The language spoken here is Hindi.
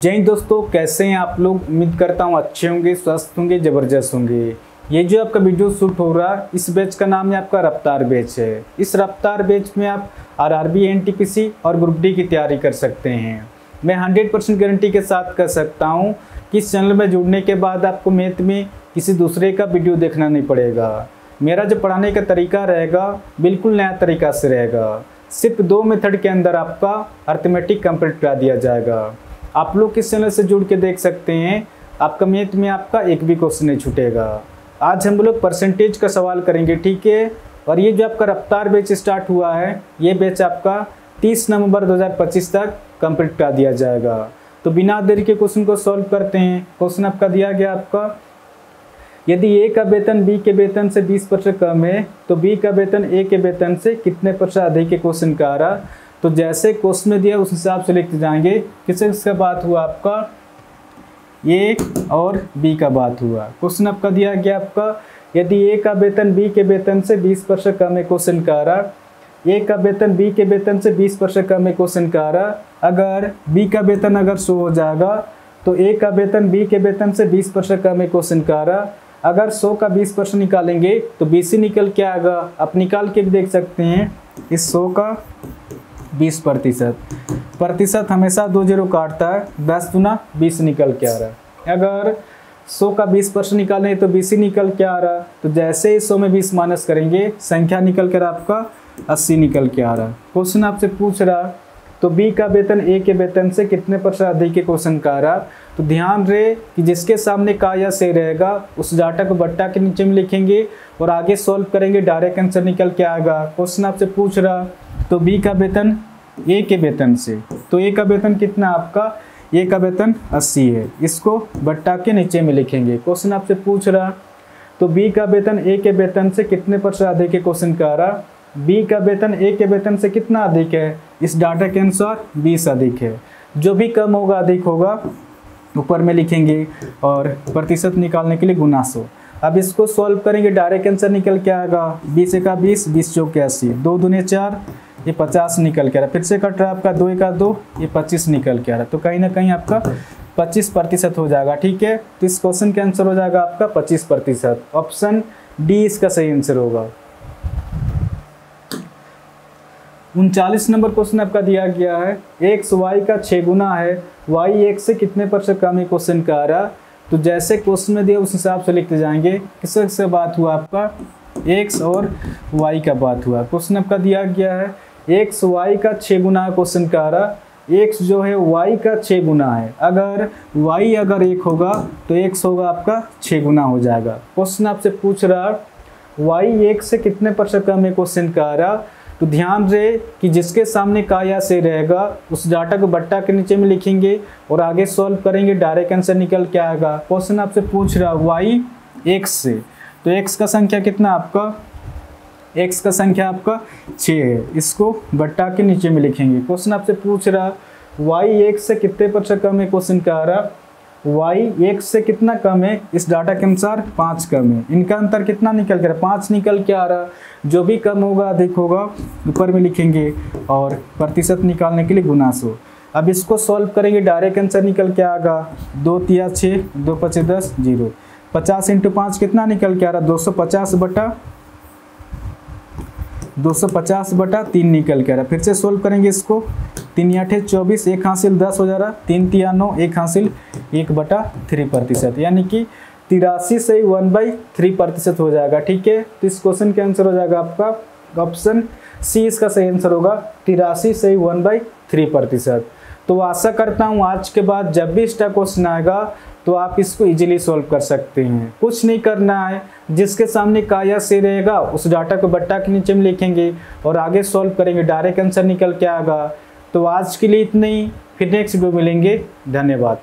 जय हिंद दोस्तों, कैसे हैं आप लोग। उम्मीद करता हूँ अच्छे होंगे, स्वस्थ होंगे, ज़बरदस्त होंगे। ये जो आपका वीडियो शूट हो रहा है, इस बैच का नाम है आपका रफ्तार बैच है। इस रफ्तार बैच में आप आरआरबी, एनटीपीसी और ग्रुप डी की तैयारी कर सकते हैं। मैं 100% गारंटी के साथ कह सकता हूँ कि इस चैनल में जुड़ने के बाद आपको मैथ में किसी दूसरे का वीडियो देखना नहीं पड़ेगा। मेरा जो पढ़ाने का तरीका रहेगा बिल्कुल नया तरीका से रहेगा। सिर्फ 2 मेथड के अंदर आपका अर्थमेटिक कंप्लीट करा दिया जाएगा। आप लोग इस चैनल से जुड़ के देख सकते हैं, आपका मैथ में आपका एक भी क्वेश्चन नहीं छूटेगा। आज हम लोग परसेंटेज का सवाल करेंगे, ठीक है। और ये जो आपका रफ्तार बैच स्टार्ट हुआ है, ये बैच आपका 30 नवंबर 2025 तक कंप्लीट करा दिया जाएगा। तो बिना देरी के क्वेश्चन को सॉल्व करते हैं। क्वेश्चन आपका दिया गया आपका, यदि ए का वेतन बी के वेतन से 20% कम है तो बी का वेतन ए के वेतन से कितने % अधिक है क्वेश्चन का आ रहा। तो जैसे क्वेश्चन में दिया उस हिसाब से लिखते जाएंगे। किसका बात हुआ आपका, ए और बी का बात हुआ। क्वेश्चन आपका दिया गया आपका, यदि ए का वेतन बी के वेतन से 20% कम है क्वेश्चन का आ रहा। ए का वेतन बी के वेतन से 20% कम है क्वेश्चन का आ रहा। अगर बी का वेतन अगर 100 हो जाएगा तो ए का वेतन बी के वेतन से 20% कम है क्वेश्चन का आ रहा। अगर 100 का 20% निकालेंगे तो बीसी निकल के आएगा। आप निकाल के भी देख सकते हैं। इस 100 का 20% हमेशा 2 0 काटता है, 10 दूना 20 निकल के आ रहा है। अगर 100 का 20% निकालें तो बीसी निकल के आ रहा। तो जैसे ही 100 में 20 माइनस करेंगे, संख्या निकल कर आपका 80 निकल के आ रहा। क्वेश्चन आपसे पूछ रहा तो बी का वेतन ए के वेतन से कितने % अधिक है क्वेश्चन का आ रहा। तो ध्यान रहे कि जिसके सामने का या से रहेगा उस डाटा को बट्टा के नीचे में लिखेंगे और आगे सॉल्व करेंगे, डायरेक्ट आंसर निकल के आएगा। क्वेश्चन आपसे पूछ रहा तो बी का वेतन ए के वेतन से, तो ए का वेतन कितना आपका, ए का वेतन 80 है, इसको बट्टा के नीचे में लिखेंगे। क्वेश्चन आपसे पूछ रहा तो बी का वेतन ए के वेतन से कितने % अधिक है क्वेश्चन का आ रहा। बी का वेतन ए के वेतन से कितना अधिक है, इस डाटा के अनुसार 20 अधिक है। जो भी कम होगा अधिक होगा ऊपर में लिखेंगे और प्रतिशत निकालने के लिए गुना 100। अब इसको सॉल्व करेंगे, डायरेक्ट आंसर निकल के आएगा। 20 का 20, 20 चौक 80, 2 दूने 4, ये 50 निकल के आ रहा। फिर से कट रहा है आपका 2 का 2, ये 25 निकल के आ रहा। तो कहीं ना कहीं आपका 25% हो जाएगा, ठीक है। तो इस क्वेश्चन का आंसर हो जाएगा आपका 25%। ऑप्शन डी इसका सही आंसर होगा। 39 नंबर क्वेश्चन आपका दिया गया है, x y का 6 गुना है, y x से कितने % कम है क्वेश्चन का आ रहा। तो जैसे क्वेश्चन में दिया उस हिसाब से लिखते जाएंगे। किससे बात हुआ आपका, x और y का बात हुआ। क्वेश्चन आपका दिया गया है x y का 6 गुना क्वेश्चन का आ रहा। x जो है y का 6 गुना है। अगर y अगर 1 होगा तो x होगा आपका 6 गुना हो जाएगा। क्वेश्चन आपसे पूछ रहा y 1 से कितने % कम है क्वेश्चन का आ रहा। तो ध्यान रहे कि जिसके सामने का या से रहेगा उस डाटा को बट्टा के नीचे में लिखेंगे और आगे सॉल्व करेंगे, डायरेक्ट आंसर निकल के आएगा। क्वेश्चन आपसे पूछ रहा y x से, तो x का संख्या कितना आपका, x का संख्या आपका 6 है, इसको बट्टा के नीचे में लिखेंगे। क्वेश्चन आपसे पूछ रहा y x से कितने % कम है क्वेश्चन का आ रहा। y x से कितना कम है, इस डाटा के अनुसार 5 कम है। इनका अंतर कितना निकल के आ रहा, 5 निकल के आ रहा। जो भी कम होगा अधिक होगा ऊपर में लिखेंगे और प्रतिशत निकालने के लिए गुना 100। अब इसको सॉल्व करेंगे, डायरेक्ट आंसर निकल के आएगा। 2 तिया 6, 2 5 10, 0। 50 × 5 कितना निकल के आ रहा, 250/3 निकल के आ रहा। फिर से सॉल्व करेंगे इसको, 3 8 24, 1 हासिल 10 हो जा रहा। 3 तिया 9, 1 हासिल 1/3%, यानी कि 83 से 1/3% हो जाएगा, ठीक है। तो इस क्वेश्चन के आंसर हो जाएगा आपका ऑप्शन सी, इसका सही आंसर होगा 83 से 1/3%। तो आशा करता हूँ आज के बाद जब भी इसका क्वेश्चन आएगा तो आप इसको इजीली सॉल्व कर सकते हैं। कुछ नहीं करना है, जिसके सामने का या से रहेगा उस डाटा को बट्टा के नीचे में लिखेंगे और आगे सॉल्व करेंगे, डायरेक्ट आंसर निकल के आएगा। तो आज के लिए इतना ही, फिर नेक्स्ट वीडियो मिलेंगे। धन्यवाद।